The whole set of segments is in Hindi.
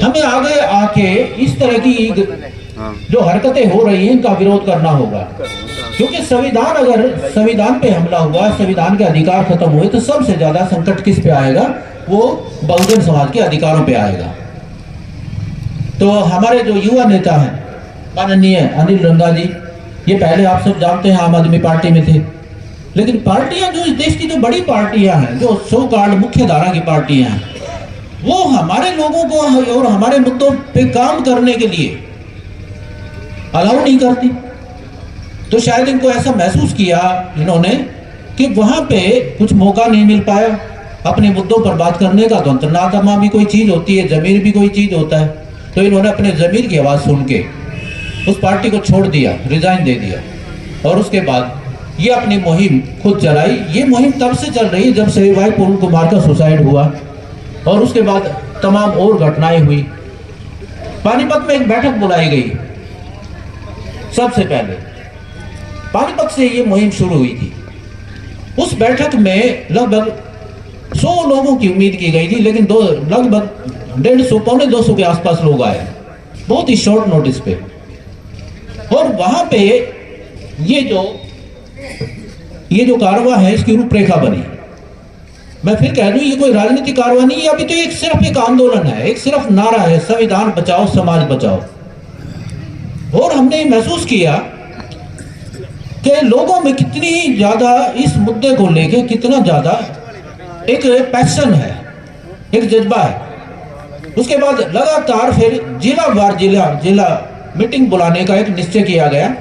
हमें आगे आके इस तरह की जो हरकतें हो रही हैं इनका विरोध करना होगा, क्योंकि संविधान, अगर संविधान पे हमला हुआ, संविधान के अधिकार खत्म हुए तो सबसे ज्यादा संकट किस पे आएगा? वो बहुजन समाज के अधिकारों पे आएगा। तो हमारे जो युवा नेता हैं माननीय अनिल रंगा जी, ये पहले आप सब जानते हैं आम आदमी पार्टी में थे, लेकिन पार्टियां जो इस देश की जो बड़ी पार्टियां हैं, जो सो कॉल्ड मुख्य धारा की पार्टियां हैं, वो हमारे लोगों को और हमारे मुद्दों पे काम करने के लिए अलाउ नहीं करती। तो शायद इनको ऐसा महसूस किया इन्होंने कि वहां पे कुछ मौका नहीं मिल पाया अपने मुद्दों पर बात करने का। तो अंतर्नात्मा भी कोई चीज होती है, जमीर भी कोई चीज होता है। तो इन्होंने अपने जमीर की आवाज सुन के उस पार्टी को छोड़ दिया, रिजाइन दे दिया, और उसके बाद ये अपनी मुहिम खुद चलाई। ये मुहिम तब से चल रही है जब से भाई पूर्ण कुमार का सुसाइड हुआ, और उसके बाद तमाम और घटनाएं हुई। पानीपत में एक बैठक बुलाई गई, सबसे पहले पानीपत से ये मुहिम शुरू हुई थी। उस बैठक में लगभग 100 लोगों की उम्मीद की गई थी, लेकिन लगभग 150 पौने 200 के आसपास लोग आए, बहुत ही शॉर्ट नोटिस पे। और वहां पे ये जो कारवां है इसकी रूपरेखा बनी। मैं फिर कह दूं, ये कोई राजनीतिक कारवां नहीं है, अभी तो एक सिर्फ एक आंदोलन है, एक सिर्फ नारा है, संविधान बचाओ समाज बचाओ। और हमने ये महसूस किया कि लोगों में कितनी ज्यादा इस मुद्दे को लेके कितना ज्यादा एक पैशन है, एक जज्बा है। उसके बाद लगातार फिर जिला मीटिंग बुलाने का एक निश्चय किया गया।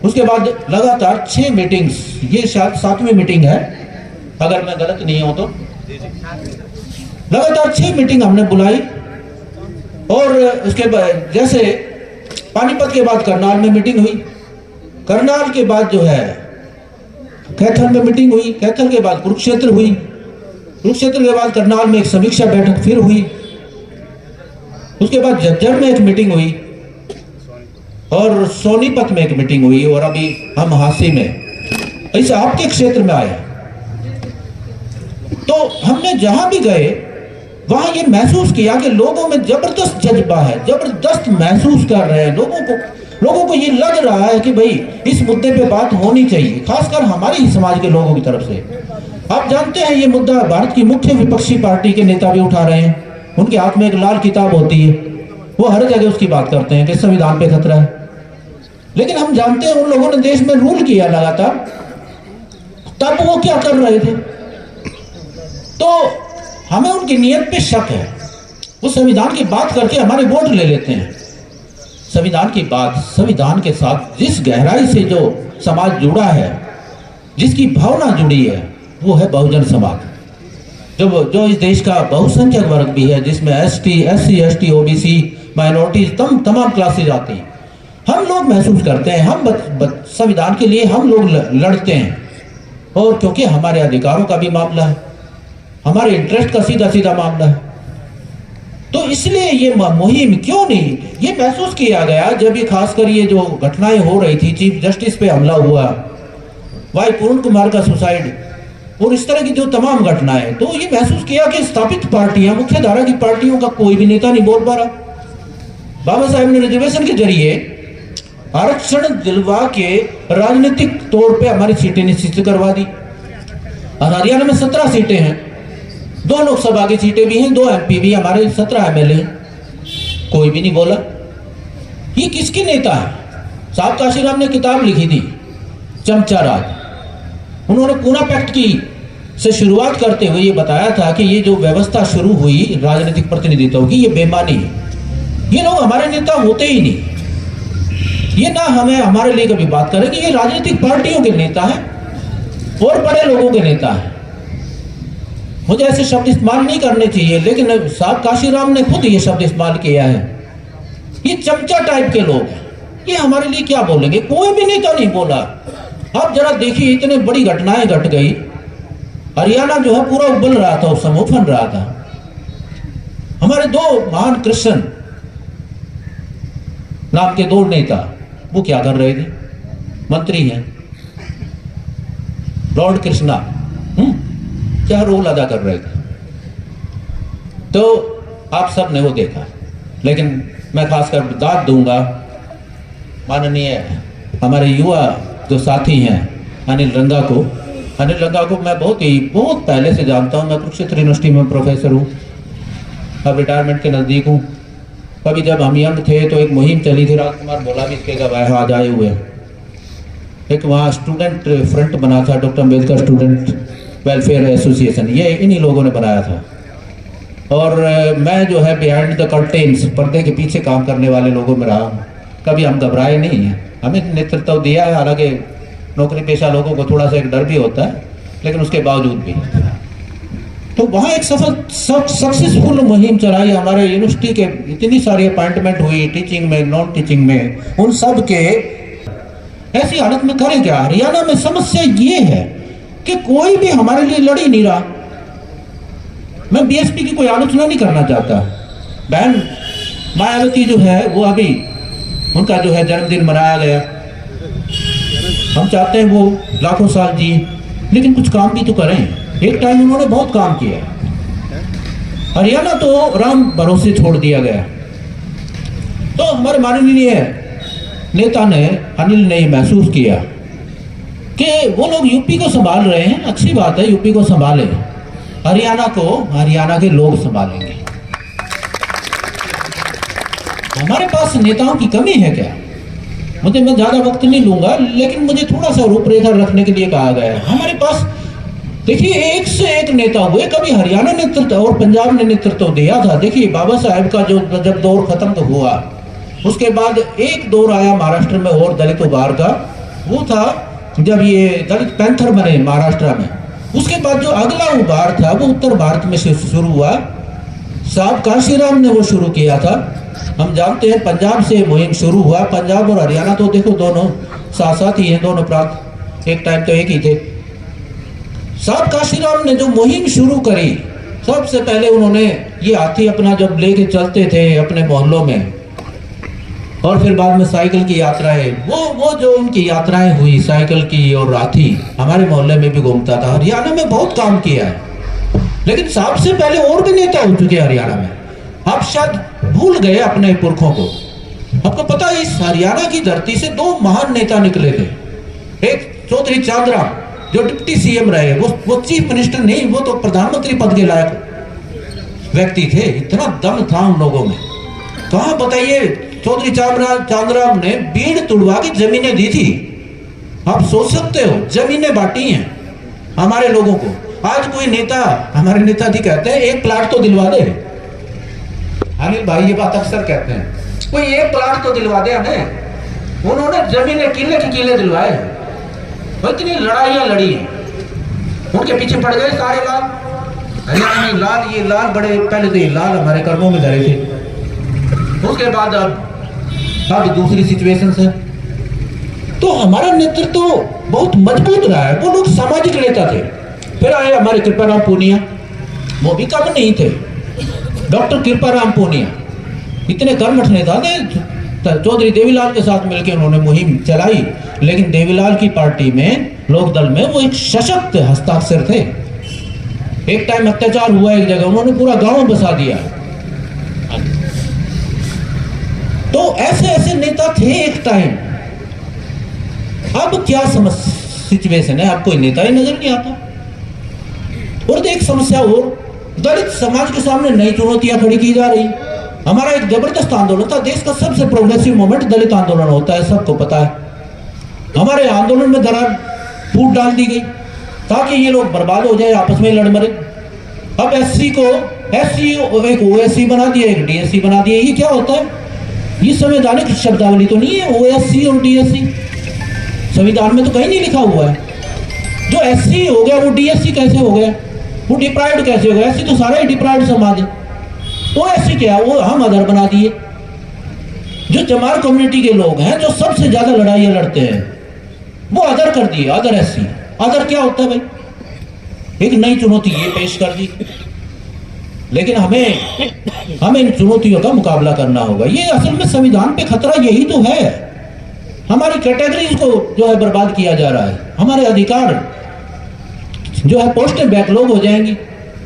उसके बाद लगातार 6 मीटिंग्स, ये शायद 7वीं मीटिंग है अगर मैं गलत नहीं हूं तो, लगातार 6 मीटिंग हमने बुलाई। और उसके बाद जैसे पानीपत के बाद करनाल में मीटिंग हुई, करनाल के बाद जो है कैथल में मीटिंग हुई, कैथल के बाद कुरुक्षेत्र हुई, कुरुक्षेत्र के बाद करनाल में एक समीक्षा बैठक फिर हुई, उसके बाद झज्जर में एक मीटिंग हुई, और सोनीपत में एक मीटिंग हुई, और अभी हम हांसी में, ऐसे आपके क्षेत्र में आए। तो हमने जहां भी गए वहां ये महसूस किया कि लोगों में जबरदस्त जज्बा है, जबरदस्त महसूस कर रहे हैं। लोगों को ये लग रहा है कि भाई इस मुद्दे पे बात होनी चाहिए, खासकर हमारे ही समाज के लोगों की तरफ से। आप जानते हैं ये मुद्दा भारत की मुख्य विपक्षी पार्टी के नेता भी उठा रहे हैं। उनके हाथ में एक लाल किताब होती है, वो हर जगह उसकी बात करते हैं कि संविधान पे खतरा है। लेकिन हम जानते हैं उन लोगों ने देश में रूल किया लगातार, तब वो क्या कर रहे थे। तो हमें उनकी नियत पे शक है। वो संविधान की बात करके हमारे वोट ले लेते हैं। संविधान की बात, संविधान के साथ जिस गहराई से जो समाज जुड़ा है, जिसकी भावना जुड़ी है, वो है बहुजन समाज, जो इस देश का बहुसंख्यक वर्ग भी है, जिसमें ST, SC, ST, OBC, minorities, तमाम क्लासेज आती हैं। हम लोग महसूस करते हैं, हम संविधान के लिए हम लोग लड़ते हैं, और क्योंकि हमारे अधिकारों का भी मामला है, हमारे इंटरेस्ट का सीधा सीधा मामला है। तो इसलिए ये मुहिम क्यों नहीं, ये महसूस किया गया जब ये खासकर ये जो घटनाएं हो रही थी, चीफ जस्टिस पे हमला हुआ, भाई पूर्ण कुमार का सुसाइड, और इस तरह की जो तमाम घटनाएं, तो ये महसूस किया कि स्थापित पार्टियां, मुख्य धारा की पार्टियों का कोई भी नेता नहीं बोल पा रहा। बाबा साहब ने रिजर्वेशन के जरिए आरक्षण दिलवा के राजनीतिक तौर पे हमारी सीटें निश्चित करवा दी। और हरियाणा में 17 सीटें हैं, 2 लोकसभा की सीटें भी हैं, 2 MP भी, हमारे 17 MLA। कोई भी नहीं बोला। ये किसके नेता है? साहब काशीराम ने किताब लिखी थी चमचा राज। उन्होंने पूना पैक्ट की से शुरुआत करते हुए ये बताया था कि ये जो व्यवस्था शुरू हुई राजनीतिक प्रतिनिधित्व की, ये बेईमानी है। ये लोग हमारे नेता होते ही नहीं। ये ना हमारे लिए कभी बात करें कि ये राजनीतिक पार्टियों के नेता हैं और बड़े लोगों के नेता हैं। मुझे ऐसे शब्द इस्तेमाल नहीं करने चाहिए, लेकिन साहब काशीराम ने खुद ये शब्द इस्तेमाल किया है। ये चमचा टाइप के लोग हैं, ये हमारे लिए क्या बोलेंगे? कोई भी नेता नहीं बोला। आप जरा देखिए, इतने बड़ी घटनाएं घट गई, हरियाणा जो है पूरा उबल रहा था, उस समय उफन रहा था। हमारे 2 महान कृष्ण नाम के 2 नेता, वो क्या कर रहे थे? मंत्री हैं, लॉर्ड कृष्णा, क्या रोल अदा कर रहे थे? तो आप सब ने वो देखा। लेकिन मैं खासकर दाद दूंगा माननीय हमारे युवा जो साथी हैं अनिल रंगा को। अनिल रंगा को मैं बहुत पहले से जानता हूँ। मैं कुरुक्षेत्र यूनिवर्सिटी में प्रोफेसर हूँ, अब रिटायरमेंट के नज़दीक हूँ। कभी जब हम यंग थे तो एक मुहिम चली थी, राजकुमार बोला भी इसके गवाह आज आए हुए। एक वहाँ स्टूडेंट फ्रंट बना था, doctor Ambedkar student welfare association, ये इन्हीं लोगों ने बनाया था। और मैं जो है बिहाइंड द कर्टेन्स, पर्दे के पीछे काम करने वाले लोगों में रहा हूँ। कभी हम घबराए नहीं हैं, हमें नेतृत्व दिया है। हालांकि नौकरी पेशा लोगों को थोड़ा सा एक डर भी होता है, लेकिन उसके बावजूद भी तो वहाँ एक सक्सेसफुल मुहिम चलाई। हमारे यूनिवर्सिटी के इतनी सारी अपॉइंटमेंट हुई, टीचिंग में, नॉन टीचिंग में, उन सब के ऐसी हालत में करें क्या। हरियाणा में समस्या ये है कि कोई भी हमारे लिए लड़ ही नहीं रहा। मैं बीएसपी की कोई आलोचना नहीं करना चाहता। बहन मायावती जो है वो अभी उनका जो है जन्मदिन मनाया गया, हम चाहते हैं वो लाखों साल जिए, लेकिन कुछ काम भी तो करें। एक टाइम उन्होंने बहुत काम किया। हरियाणा तो राम भरोसे छोड़ दिया गया। तो हमारे माननीय नेता ने, अनिल ने महसूस किया कि वो लोग यूपी को संभाल रहे हैं, अच्छी बात है, यूपी को संभाले, हरियाणा को हरियाणा के लोग संभालेंगे। हमारे पास नेताओं की कमी है क्या? मैं ज्यादा वक्त नहीं लूंगा, लेकिन मुझे थोड़ा सा रूपरेखा रखने के लिए कहा गया है। हमारे पास देखिए एक से एक नेता हुए, कभी हरियाणा नेतृत्व और पंजाब ने नेतृत्व दिया था। देखिए बाबा साहेब का जो जब दौर खत्म तो हुआ, उसके बाद एक दौर आया महाराष्ट्र में और दलित उभार का, वो था जब ये दलित पैंथर बने महाराष्ट्र में। उसके बाद जो अगला उभार था वो उत्तर भारत में से शुरू हुआ, साहब काशीराम ने वो शुरू किया था। हम जानते हैं पंजाब से मुहिम शुरू हुआ। पंजाब और हरियाणा तो देखो दोनों साथ साथ ही हैं, दोनों प्रांत एक टाइम तो एक ही थे। साहब काशीराम ने जो मुहिम शुरू करी, सबसे पहले उन्होंने ये हाथी अपना जब लेके चलते थे अपने मोहल्लों में, और फिर बाद में साइकिल की यात्राएं, वो जो उनकी यात्राएं हुई साइकिल की और हाथी हमारे मोहल्ले में भी घूमता था। हरियाणा में बहुत काम किया है, लेकिन साहब से पहले और भी नेता हो चुके हरियाणा में। आप शायद भूल गए अपने पुरखों को। आपको पता है इस हरियाणा की धरती से दो महान नेता निकले थे। एक चौधरी चांदराम जो डिप्टी सीएम रहे, वो चीफ मिनिस्टर नहीं, वो तो प्रधानमंत्री पद के लायक व्यक्ति थे। इतना दम था उन लोगों में। कहां बताइए, चौधरी चांदराम ने बीड़ तुड़वा की जमीनें दी थी। आप सोच सकते हो, जमीनें बांटी हैं हमारे लोगों को। आज कोई नेता, हमारे नेता जी कहते हैं एक प्लाट तो दिलवा दे। अनिल भाई ये बात अक्सर कहते हैं, कोई एक प्लाट तो दिलवा दे हमें। उन्होंने जमीनें किले के किले दिलवाए। इतनी लड़ाइयां लड़ी हैं, उनके पीछे पड़ गए सारे लाल। हरियाणा में लाल, ये लाल बड़े पहले तो ये लाल हमारे कर्मों में धरे थे। उसके बाद अब दूसरी सिचुएशन है। तो हमारा नेतृत्व तो बहुत मजबूत रहा है। वो लोग सामाजिक नेता थे। फिर आए हमारे कृपाराम पूनिया, वो भी कम नहीं थे। डॉक्टर कृपाराम पूनिया इतने कर्मठ नेता थे। चौधरी देवीलाल के साथ मिलकर उन्होंने मुहिम चलाई, लेकिन देवीलाल की पार्टी में, लोकदल में, वो एक सशक्त हस्ताक्षर थे। एक टाइम अत्याचार हुआ एक जगह, उन्होंने पूरा गांव बसा दिया। तो ऐसे ऐसे नेता थे एक टाइम। अब क्या सिचुएशन है, अब कोई नेता ही नजर नहीं आता। और एक समस्या और, दलित समाज के सामने नई चुनौतियां खड़ी की जा रही। हमारा एक जबरदस्त आंदोलन था, देश का सबसे प्रोग्रेसिव मूवमेंट दलित आंदोलन होता है, सबको पता है। हमारे आंदोलन में दरार फूट डाल दी गई ताकि ये लोग बर्बाद हो जाए, आपस में लड़ मरे। अब एससी को एक ओएससी बना दिया, एक डीएससी बना दिया। ये क्या होता है? ये संवैधानिक शब्दावली तो नहीं है, ओएससी और डीएससी संविधान में तो कहीं नहीं लिखा हुआ है। जो एससी हो गया वो डीएससी कैसे हो गया? वो डिप्राइव्ड कैसे हो गया? एससी तो सारा ही डिप्राइव्ड समाज है। ओएससी क्या है? वो हम अदर बना दिए। जो चमार कम्युनिटी के लोग हैं, जो सबसे ज्यादा लड़ाइयां लड़ते हैं, वो अदर कर दिए, अदर एससी। अदर क्या होता है भाई? एक नई चुनौती ये पेश कर दी। लेकिन हमें इन चुनौतियों का मुकाबला करना होगा। ये असल में संविधान पे खतरा यही तो है। हमारी कैटेगरीज को जो है बर्बाद किया जा रहा है। हमारे अधिकार जो है, पोस्टें बैकलॉग हो जाएंगी।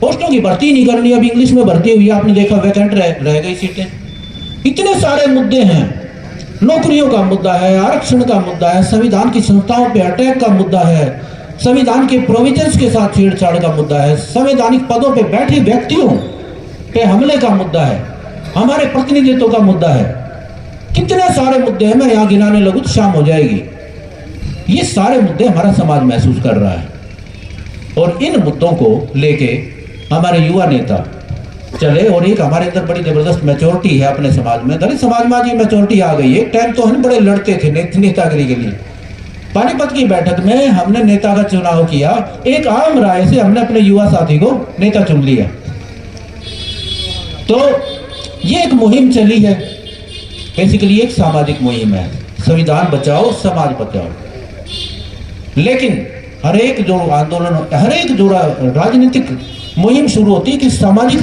पोस्टों की भर्ती नहीं करनी। अब इंग्लिश में भर्ती हुई, आपने देखा वैकेंट रह गई सीटें। इतने सारे मुद्दे हैं। नौकरियों का मुद्दा है, आरक्षण का मुद्दा है, संविधान की संस्थाओं पे अटैक का मुद्दा है, संविधान के प्रोविजंस के साथ छेड़छाड़ का मुद्दा है, संवैधानिक पदों पे बैठे व्यक्तियों पे हमले का मुद्दा है, हमारे प्रतिनिधित्व का मुद्दा है। कितने सारे मुद्दे हैं, मैं यहां गिनाने लगूं तो शाम हो जाएगी। ये सारे मुद्दे हमारा समाज महसूस कर रहा है और इन मुद्दों को लेके हमारे युवा नेता चले। और एक हमारे अंदर बड़ी जबरदस्त मैच्योरिटी है अपने समाज में, दलित समाज में आज ये मैच्योरिटी आ गई है। एक टाइम तो हम बड़े लड़ते थे नेतागिरी के लिए। पानीपत की बैठक में हमने नेता का चुनाव किया, एक आम राय से हमने अपने युवा साथी को नेता चुन लिया। तो ये एक मुहिम चली है, बेसिकली एक सामाजिक मुहिम है, संविधान बचाओ समाज बचाओ। लेकिन हर एक जो आंदोलन, हर एक जो राजनीतिक मुहिम शुरू होती है कि सामाजिक